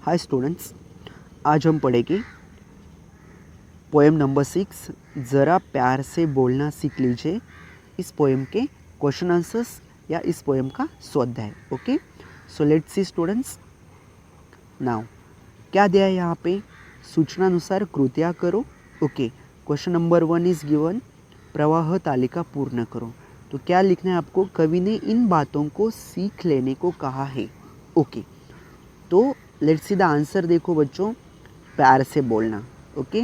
Hi students, आज हम पढ़ेंगे पोएम नंबर 6 ज़रा प्यार से बोलना सीख लीजिए। इस पोएम के क्वेश्चन आंसर्स या इस पोएम का स्वाध्याय। Okay, so let's see students. Now क्या दिया है यहाँ पे? सूचना अनुसार कृतियाँ करो। Okay, question number 1 is given, प्रवाह तालिका पूर्ण करो। तो क्या लिखना है आपको? कवि ने इन बातों को सीख लेने को कहा है। ओके, तो लेट्स सी द आंसर। देखो बच्चों, प्यार से बोलना। ओके,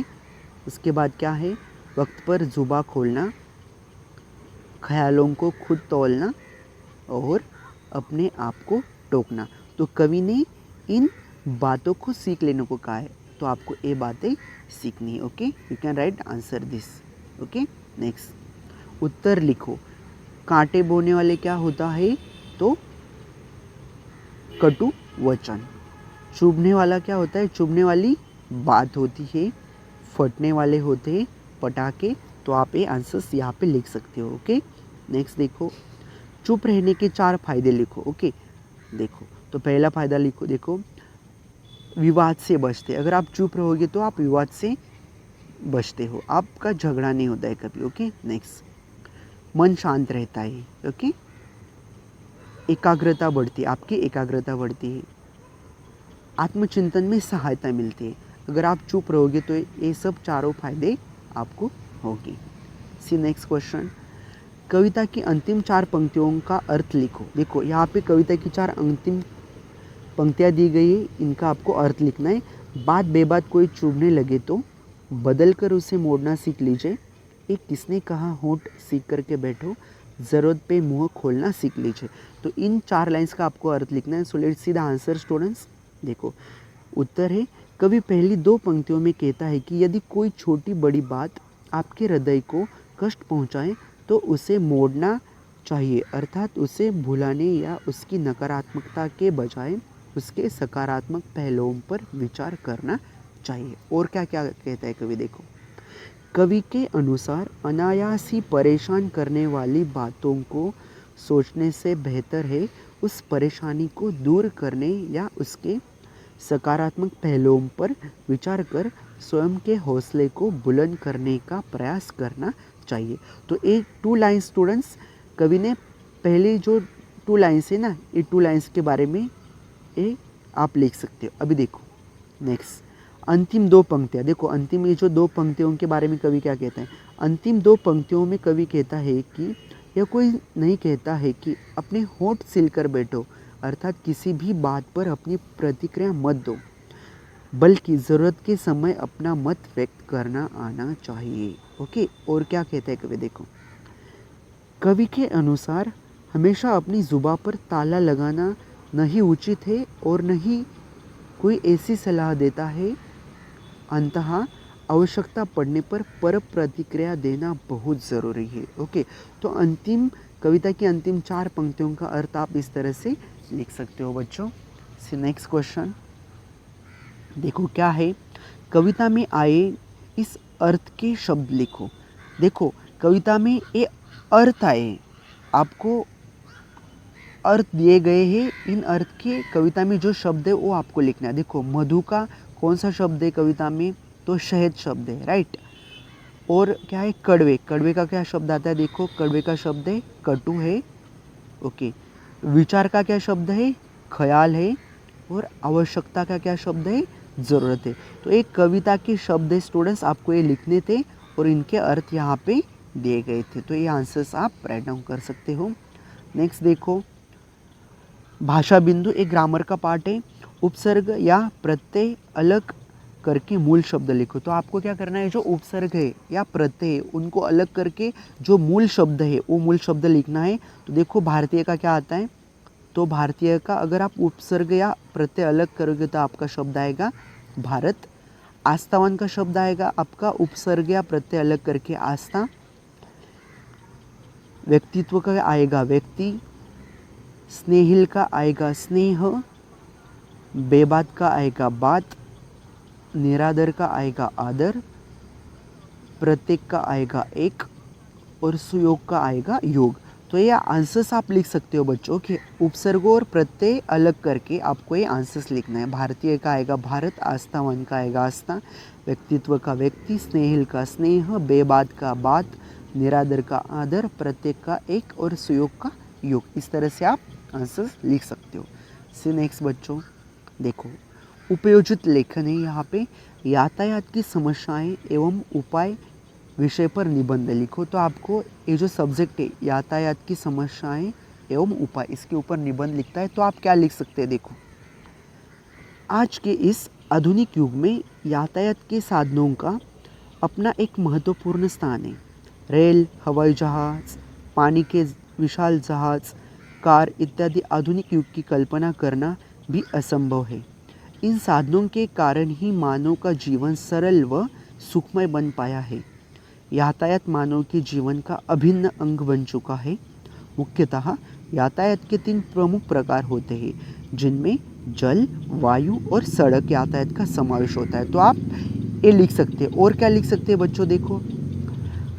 उसके बाद क्या है? वक्त पर जुबा खोलना, ख्यालों को खुद तौलना और अपने आप को टोकना। तो कवि ने इन बातों को सीख लेने को कहा है, तो आपको ये बातें सीखनी है। Okay, you can write answer this. Okay, next उत्तर लिखो। कांटे बोने वाले क्या होता है? तो कटु वचन। चुभने वाला क्या होता है? चुभने वाली बात होती है। फटने वाले होते हैं पटाखे। तो आप ये आंसर्स यहाँ पे लिख सकते हो। ओके, नेक्स्ट देखो, चुप रहने के 4 फायदे लिखो। ओके, देखो तो पहला फायदा लिखो। देखो, विवाद से बचते। अगर आप चुप रहोगे तो आप विवाद से बचते हो, आपका झगड़ा नहीं होता है कभी। ओके, नेक्स्ट, मन शांत रहता है। ओके, एकाग्रता बढ़ती है, आपकी एकाग्रता बढ़ती है। आत्मचिंतन में सहायता मिलती है। अगर आप चुप रहोगे तो ये सब चारों फायदे आपको होंगे। सी नेक्स्ट क्वेश्चन, कविता की अंतिम 4 पंक्तियों का अर्थ लिखो। देखो यहाँ पे कविता की 4 अंतिम पंक्तियाँ दी गई है, इनका आपको अर्थ लिखना है। बात बेबात कोई चुभने लगे तो बदल कर उसे मोड़ना सीख लीजिए। एक किसने कहा होंठ सीख करके बैठो, ज़रूरत पे मुंह खोलना सीख लीजिए। तो इन 4 लाइन्स का आपको अर्थ लिखना है। So let's see the answer students. देखो उत्तर है, कवि पहली 2 पंक्तियों में कहता है कि यदि कोई छोटी बड़ी बात आपके हृदय को कष्ट पहुंचाए तो उसे मोड़ना चाहिए, अर्थात उसे भुलाने या उसकी नकारात्मकता के बजाय उसके सकारात्मक पहलुओं पर विचार करना चाहिए। और क्या क्या कहता है कवि? देखो, कवि के अनुसार अनायास ही परेशान करने वाली बातों को सोचने से बेहतर है उस परेशानी को दूर करने या उसके सकारात्मक पहलुओं पर विचार कर स्वयं के हौसले को बुलंद करने का प्रयास करना चाहिए। तो ये 2 लाइन्स स्टूडेंट्स, कवि ने पहले जो 2 लाइन्स है ना, ये 2 लाइन्स के बारे में ये आप लिख सकते हो। अभी देखो नेक्स्ट, अंतिम 2 पंक्तियाँ। देखो अंतिम ये जो 2 पंक्तियों के बारे में कवि क्या कहता है? अंतिम 2 पंक्तियों में कवि कहता है कि यह कोई नहीं कहता है कि अपने होंठ सिलकर बैठो, अर्थात किसी भी बात पर अपनी प्रतिक्रिया मत दो, बल्कि ज़रूरत के समय अपना मत व्यक्त करना आना चाहिए। ओके, और क्या कहता है कवि? देखो, कवि के अनुसार हमेशा अपनी जुबान पर ताला लगाना नहीं उचित है और नहीं कोई ऐसी सलाह देता है। अंततः आवश्यकता पड़ने पर प्रतिक्रिया देना बहुत ज़रूरी है। ओके, तो अंतिम कविता की अंतिम 4 पंक्तियों का अर्थ आप इस तरह से लिख सकते हो बच्चों। सी नेक्स्ट क्वेश्चन, देखो क्या है? कविता में आए इस अर्थ के शब्द लिखो। देखो कविता में ये अर्थ आए, आपको अर्थ दिए गए हैं। इन अर्थ के कविता में जो शब्द है वो आपको लिखना है। देखो मधु का कौन सा शब्द है कविता में? तो शहद शब्द है, राइट। और क्या है? कड़वे। कड़वे का क्या शब्द आता है? देखो कड़वे का शब्द है कटु है। ओके, विचार का क्या शब्द है? ख्याल है। और आवश्यकता का क्या शब्द है? ज़रूरत है। तो एक कविता के शब्द है स्टूडेंट्स, आपको ये लिखने थे और इनके अर्थ यहाँ पे दिए गए थे। तो ये आंसर्स आप राइट डाउन कर सकते हो। नेक्स्ट देखो, भाषा बिंदु एक ग्रामर का पार्ट है। उपसर्ग या प्रत्यय अलग करके मूल शब्द लिखो। तो आपको क्या करना है? जो उपसर्ग है या प्रत्यय है उनको अलग करके जो मूल शब्द है वो मूल शब्द लिखना है। तो देखो भारतीय का क्या आता है? तो भारतीय का अगर आप उपसर्ग या प्रत्यय अलग करोगे तो आपका शब्द आएगा भारत। आस्थावान का शब्द आएगा आपका उपसर्ग या प्रत्यय अलग करके आस्था। व्यक्तित्व का आएगा व्यक्ति। स्नेहिल का आएगा स्नेह। बेबात का आएगा बात। निरादर का आएगा आदर। प्रत्येक का आएगा एक। और सुयोग का आएगा योग। तो ये आंसर्स आप लिख सकते हो बच्चों के उपसर्गों और प्रत्यय अलग करके आपको ये आंसर्स लिखना है। भारतीय का आएगा भारत, आस्थावान का आएगा आस्था, व्यक्तित्व का व्यक्ति, स्नेहिल का स्नेह, बेबाद का बात, निरादर का आदर, प्रत्येक का एक और सुयोग का योग। इस तरह से आप आंसर्स लिख सकते हो। सी नेक्स्ट बच्चों देखो, उपयोजित लेखन है यहाँ पे, यातायात की समस्याएं एवं उपाय विषय पर निबंध लिखो। तो आपको ये जो सब्जेक्ट है यातायात की समस्याएं एवं उपाय, इसके ऊपर निबंध लिखता है। तो आप क्या लिख सकते हैं देखो, आज के इस आधुनिक युग में यातायात के साधनों का अपना एक महत्वपूर्ण स्थान है। रेल, हवाई जहाज, पानी के विशाल जहाज, कार इत्यादि आधुनिक युग की कल्पना करना भी असंभव है। इन साधनों के कारण ही मानव का जीवन सरल व सुखमय बन पाया है। यातायात मानव के जीवन का अभिन्न अंग बन चुका है। मुख्यतः यातायात के 3 प्रमुख प्रकार होते हैं, जिनमें जल, वायु और सड़क यातायात का समावेश होता है। तो आप ये लिख सकते हैं। और क्या लिख सकते हैं बच्चों देखो,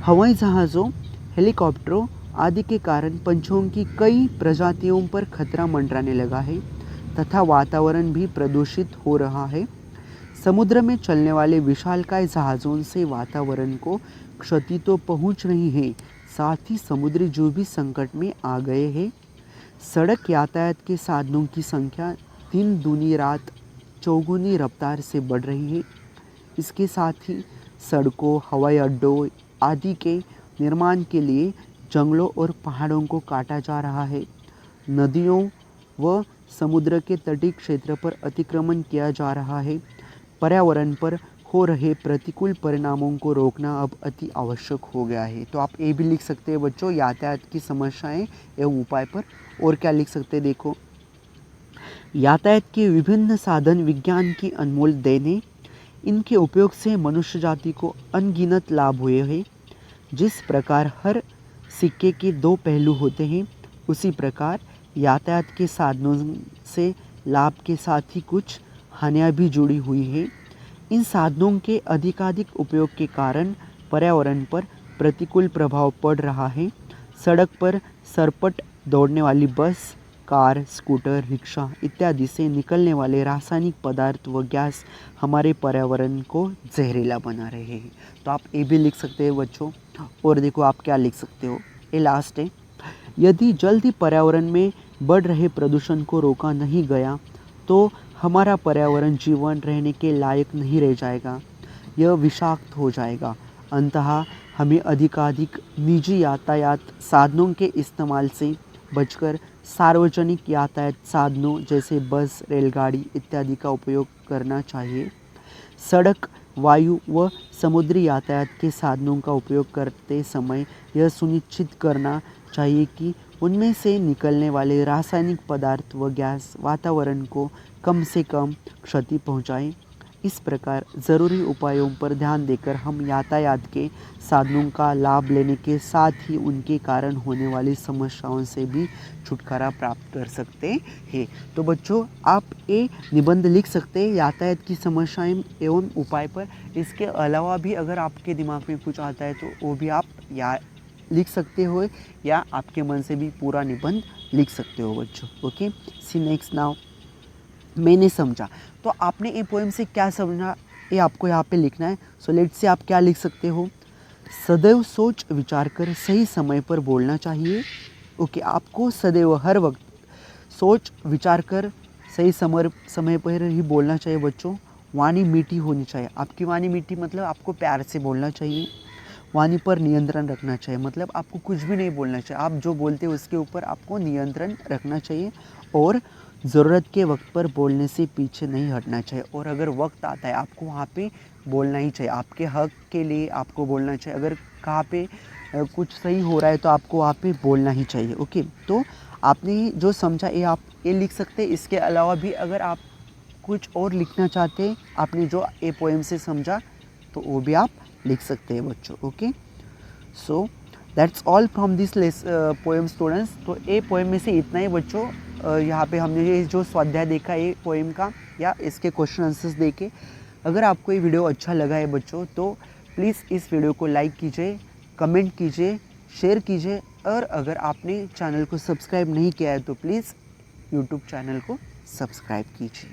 हवाई जहाज़ों, हेलीकॉप्टरों आदि के कारण पंछियों की कई प्रजातियों पर खतरा मंडराने लगा है तथा वातावरण भी प्रदूषित हो रहा है। समुद्र में चलने वाले विशालकाय जहाज़ों से वातावरण को क्षति तो पहुंच रही है, साथ ही समुद्री जीव भी संकट में आ गए हैं। सड़क यातायात के साधनों की संख्या दिन दूनी रात चौगुनी रफ्तार से बढ़ रही है। इसके साथ ही सड़कों, हवाई अड्डों आदि के निर्माण के लिए जंगलों और पहाड़ों को काटा जा रहा है। नदियों व समुद्र के तटीय क्षेत्र पर अतिक्रमण किया जा रहा है। पर्यावरण पर हो रहे प्रतिकूल परिणामों को रोकना अब अति आवश्यक हो गया है। तो आप ये भी लिख सकते हैं बच्चों, यातायात की समस्याएं एवं उपाय पर। और क्या लिख सकते हैं देखो, यातायात के विभिन्न साधन विज्ञान की अनमोल देन है। इनके उपयोग से मनुष्य जाति को अनगिनत लाभ हुए हैं। जिस प्रकार हर सिक्के के 2 पहलू होते हैं, उसी प्रकार यातायात के साधनों से लाभ के साथ ही कुछ हानियाँ भी जुड़ी हुई है। इन साधनों के अधिकाधिक उपयोग के कारण पर्यावरण पर प्रतिकूल प्रभाव पड़ रहा है। सड़क पर सरपट दौड़ने वाली बस, कार, स्कूटर, रिक्शा इत्यादि से निकलने वाले रासायनिक पदार्थ व गैस हमारे पर्यावरण को जहरीला बना रहे हैं। तो आप ये भी लिख सकते हैं बच्चों। और देखो आप क्या लिख सकते हो, ये लास्ट है, यदि जल्द ही पर्यावरण में बढ़ रहे प्रदूषण को रोका नहीं गया तो हमारा पर्यावरण जीवन रहने के लायक नहीं रह जाएगा, यह विषाक्त हो जाएगा। अंततः हमें अधिकाधिक निजी यातायात साधनों के इस्तेमाल से बचकर सार्वजनिक यातायात साधनों जैसे बस, रेलगाड़ी इत्यादि का उपयोग करना चाहिए। सड़क, वायु व समुद्री यातायात के साधनों का उपयोग करते समय यह सुनिश्चित करना चाहिए कि उनमें से निकलने वाले रासायनिक पदार्थ व गैस वातावरण को कम से कम क्षति पहुंचाएं। इस प्रकार ज़रूरी उपायों पर ध्यान देकर हम यातायात के साधनों का लाभ लेने के साथ ही उनके कारण होने वाली समस्याओं से भी छुटकारा प्राप्त कर सकते हैं। तो बच्चों आप ये निबंध लिख सकते हैं यातायात की समस्याएं एवं उपाय पर। इसके अलावा भी अगर आपके दिमाग में कुछ आता है तो वो भी आप लिख सकते हो या आपके मन से भी पूरा निबंध लिख सकते हो बच्चों। ओके, सी नेक्स्ट नाउ, मैंने समझा। तो आपने ये पोएम से क्या समझा ये आपको यहाँ पे लिखना है। सो लेट्स से आप क्या लिख सकते हो, सदैव सोच विचार कर सही समय पर बोलना चाहिए। ओके, आपको सदैव हर वक्त सोच विचार कर सही समय पर ही बोलना चाहिए बच्चों। वाणी मीठी होनी चाहिए, आपकी वाणी मीठी मतलब आपको प्यार से बोलना चाहिए। वाणी पर नियंत्रण रखना चाहिए, मतलब आपको कुछ भी नहीं बोलना चाहिए, आप जो बोलते हो उसके ऊपर आपको नियंत्रण रखना चाहिए। और ज़रूरत के वक्त पर बोलने से पीछे नहीं हटना चाहिए। और अगर वक्त आता है आपको वहाँ पे बोलना ही चाहिए, आपके हक के लिए आपको बोलना चाहिए। अगर कहाँ पे कुछ सही हो रहा है तो आपको वहाँ पे बोलना ही चाहिए। ओके, तो आपने जो समझा ये आप ये लिख सकते हैं। इसके अलावा भी अगर आप कुछ और लिखना चाहते हैं, आपने जो ये पोएम से समझा तो वो भी आप लिख सकते हैं बच्चों। Okay, so that's all from this poem students. तो ये पोएम में से इतना ही बच्चों। यहाँ पे हमने ये जो स्वाध्याय देखा ये पोएम का या इसके क्वेश्चन आंसर्स देखे। अगर आपको ये वीडियो अच्छा लगा है बच्चों तो प्लीज़ इस वीडियो को लाइक कीजिए, कमेंट कीजिए, शेयर कीजिए और अगर आपने चैनल को सब्सक्राइब नहीं किया है तो प्लीज़ यूट्यूब चैनल को सब्सक्राइब कीजिए।